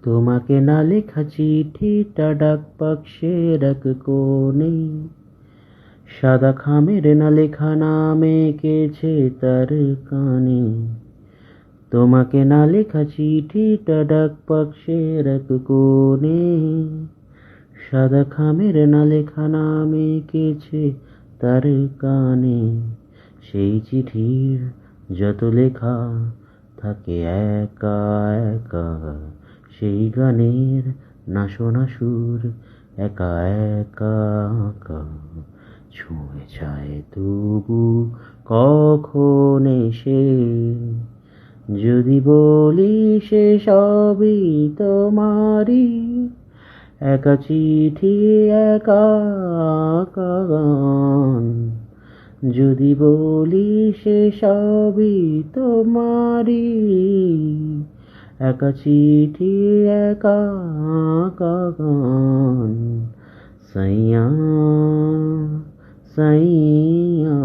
তোমাকে না লেখা চিঠিটা ডাক বাক্সের এক কোণে, সাদা খামের না লেখা নাম এঁকেছে তার কানে। তোমাকে না লেখা চিঠিটা ডাক বাক্সের এক কোণে, সাদা খামের না লেখা নাম এঁকেছে তার কানে। সেই চিঠির যত লেখা থাকে একা একা, সেই গানের না শোনা সুর একা একা একা। ছুঁয়ে যায় তবু কখন এসে, যদি বলি সে সবই তোমারই। একা চিঠি একা একা গান, যদি বলি সে সবই তোমারই। একা চিঠি একা একা গান। সাইয়া সাইয়া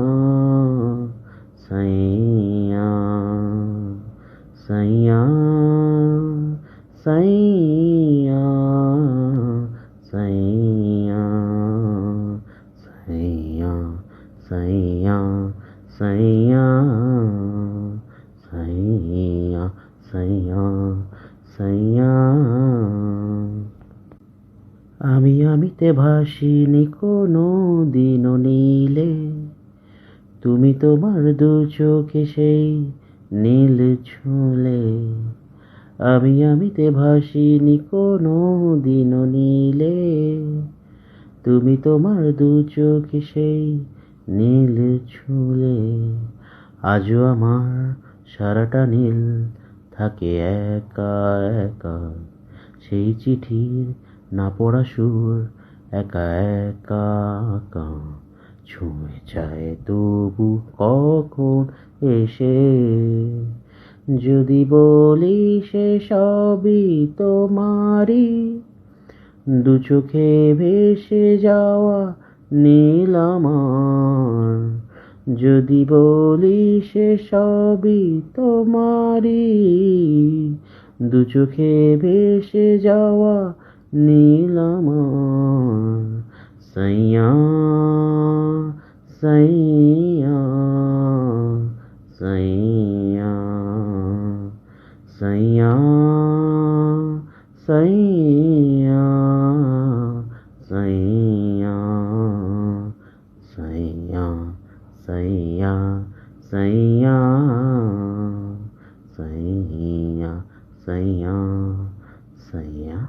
সাইয়া সাইয়া সাইয়া সাইয়া সাইয়া সাইয়া সাইয়া সাইয়া সাইয়া সাইয়া। আমিতে ভাসিনি কোনো দিনও নীলে, তুমি তোমার দু চোখে সেই নীল ছুঁলে। আমিতে ভাসিনি কোনো দিনও নীলে, তুমি তোমার দু চোখে সেই নীল ছুঁলে। আজও আমার সারাটা নীল থাকে একা একা, সেই চিঠির না পড়া সুর একা একা একা। ছুঁয়ে যায় তবু কখন এসে, যদি বলি সে সবই তোমারই। দু চোখে ভেসে যাওয়া নীল আমার, যদি বলি সে সবই তোমারই। দু চোখে ভেসে যাওয়া নীল আমার। সাইয়া সাইয়া সাইয়া সাইয়া সাইয়া সাইয়া সাইয়া সাইয়া সাইয়া সাইয়া সাইয়া সাইয়া।